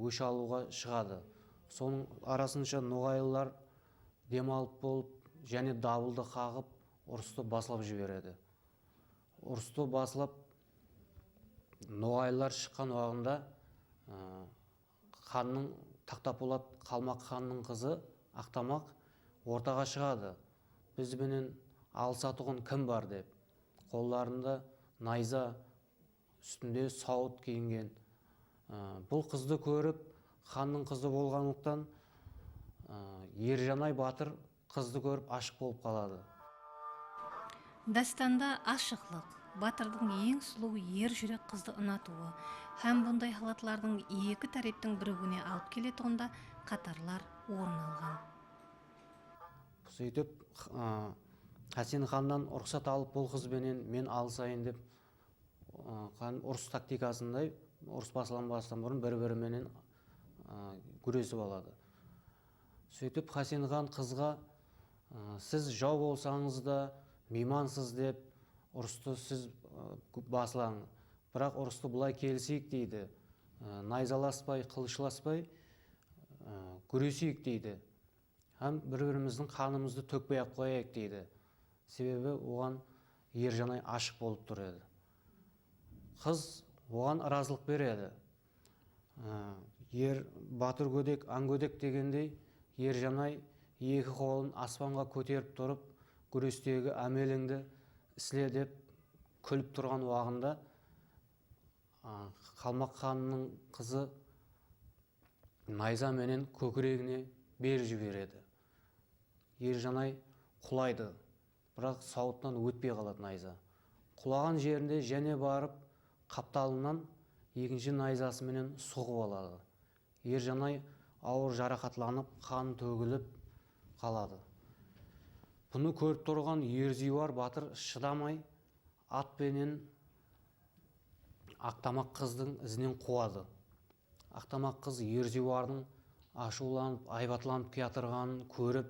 өш алуға шығады. Соның арасынша ноғайлар демалып болып, және дабылды қағып, ұрысты басылап жібереді. Ұрысты басылап, ноғайлар шыққан уақытында ханның Тақтаполат Қалмақ ханның қызы Ақтамақ ортаға шығады. Бізбенен алысатұғын кім бар деп. Қолдарында найза, үстінде сауыт киінген. Бұл қызды көріп, ханның қызы болғандықтан Ержанай батыр қызды көріп ашық болып қалады. Дастанда ашықлық, батырдың ең сұлу ер жүрек қызды ұнатуы һәм бұндай халатлардың екі тараптың бірігуіне алып келетұғында қатарлар орын алған. Сөйтіп, Хасен ханнан рұқсат алып, бұл қызбенен мен алысайын деп, ұрыс тактикасындай, ұрыс басыланбастан бұрын бір-біріменен күресіп алады. Сөйтіп, Хасен хан қызға, сіз жау болсаңыз да меймансыз деп, ұрысты сіз басылаң. Бірақ ұрысты бұлай келісейік дейді. Найзаласпай, қылышласпай күресейік дейді. Һәм бір-біріміздің қанымызды төкпей ақ қояйық дейді. Себебі оған Ержанай ашық болып тұр еді. Қыз оған разылық береді. Батыр көдек, аң көдек дегендей, Ержанай екі қолын аспанға көтеріп тұрып, күрестегі әмеліңді сіле деп күліп тұрған уағында Қалмақ ханның қызы найза менен көкірегіне беріп жібереді. Ержанай құлайды, бірақ сауыттан өтпей қалады найза. Құлаған жерінде және барып, қапталынан екінші найзасы менен соғып алады. Ержанай ауыр жарақатланып, қан төгіліп қалады. Бұны көріп тұрған Ерзиуар батыр шыдамай, атпенен Ақтамақ қыздың ізінен қуады. Ақтамақ қыз Ерзиуардың ашуланып, айбатланып келатырғанын көріп,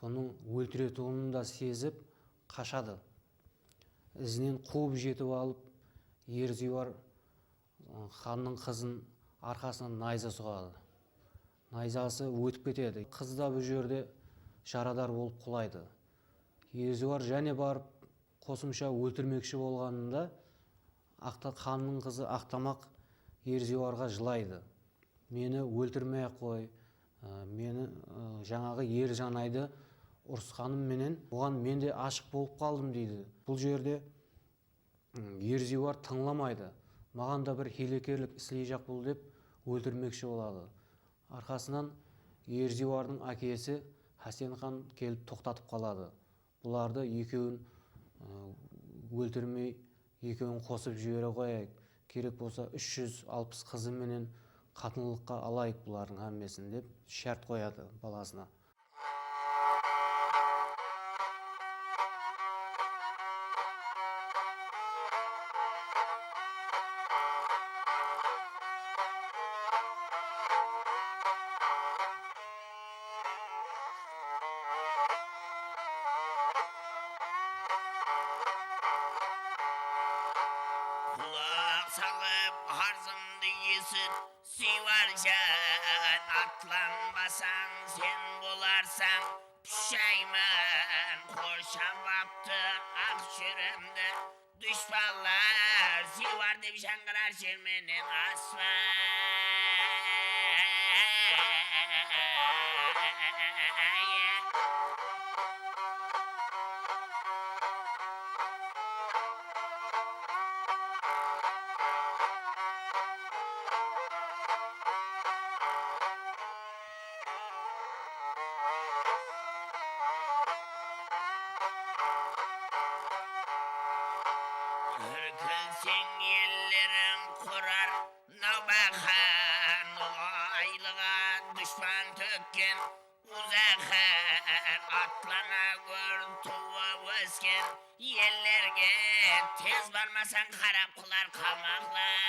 бұның өлтіретуін да сезіп, қашады. Ізінен қуып жетіп алып, Ерзиуар ханның қызын арқасынан найза соғады. Найзасы өтіп кетеді. Қыз да бұл жерде жарадар болып құлайды. Ерзиуар және барып қосымша өлтірмекші болғанында, ханның қызы Ақтамақ Ерзиуарға жылайды. Мені өлтірмей ақ қой, мені жаңағы Ержанайды ұрысқаным менен, оған мен де ашық болып қалдым дейді. Бұл жерде Ерзиуар тыңламайды. Маған да бір хилекерлік істей жақ бұл деп өлтірмекші болады. Арқасынан Ерзиуардың әкесі Хасен хан келіп тоқтатып қалады. Бұларды екеуін өлтірмей, екеуін қосып жібере қояйық. Керек болса 360 қызы менен қатынлыққа алайық бұлардың әммесін деп шарт қояды баласына. Salıp arzımdı yesin Sivarcan atlanmasan sen bolarsan Püşeyman koşan vaptı ak şürümde Düşmanlar Sivar dep şangırar şermenin Sen yerlerin kurar Navbahan aylığa düşman tökken Uzakhan atlana gör tuva ösken Yerlerge tez barmasan karab kılar kalmaklar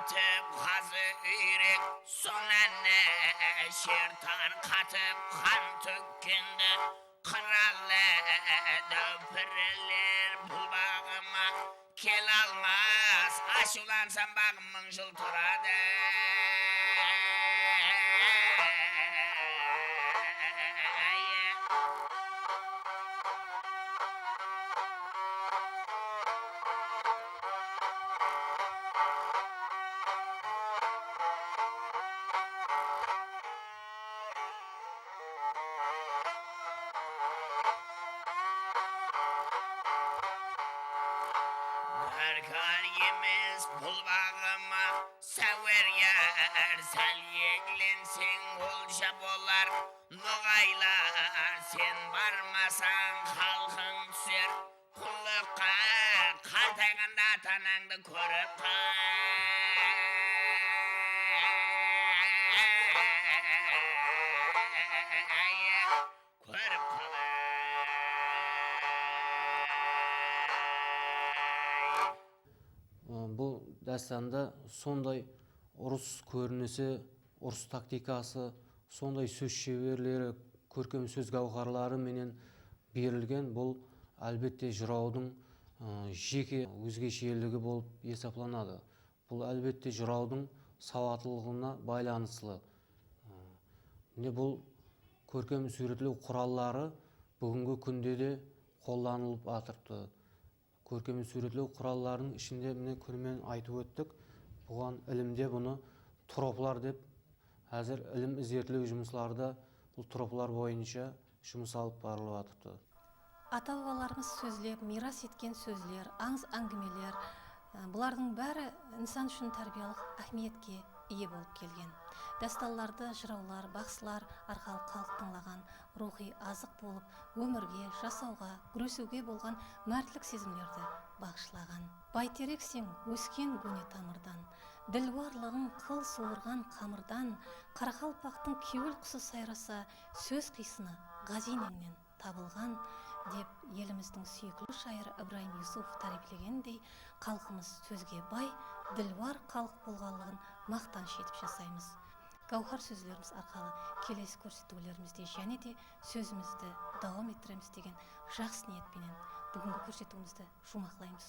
атып қазы үйрек соңына шер тарқатып қан төккенді қыралы дөпірілер бұл бағыма кел алмас ашулансам бағым мың жыл тұрады Barkar yemiz бұл бағыma сәуер яр сәл егленсең олжа болар ноғайлар сен бармасаң халқың түсер құлыққа қартайғанда ата-анаңды көріп Бұл дастанда сондай ұрыс көрінісі, ұрыс тактикасы, сондай сөз шеберлері, көркем сөз гауһарлары менен берілген. Бұл әлбетте жыраудың жеке өзгешелігі болып есептелінеді. Бұл әлбетте жыраудың сауаттылығына байланыслы. Бұл көркем суретлеу құраллары бүгінгі күнде де қолданылып жатырды. Көркем суретлеу құралларының ішінде міне көрмен айтып өттік. Бұған ілімде бұны троплар деп, әзір ілім зерттеу жұмыстарда бұл троплар бойынша жұмыс алып барылып жатырды. Ата-бабаларымыз сөзлеп, мирас еткен сөзлер, аңыз әңгімелер, бұлардың бәрі инсан үшін тәрбиялық ахметке ие болып келген. Дасталларды жыраулар, бақсылар арқылы халық тыңлаған, рухи азық болып, өмірге, жасауға, күресуге болған мәртлік сезімдерді бағышлаған. Байтерек сен өскен көне тамырдан, ділуарлығың қыл суырған қамырдан, қарақалпақтың кеуіл құсы сайраса, сөз қисыны ғазинеңнен табылған деп еліміздің сүйіклі шайыры Ибраим Юсупов тарифлегендей, халқымыз сөзге бай, ділуар халық болғанлығын мақтаныш етіп жасаймыз. Гауһар сөзлеріміз арқылы келесі көрсетулерімізде және де сөзімізді давам еттіреміз деген жақсы ниетпенен бүгінгі көрсетуімізді жұмақлаймыз.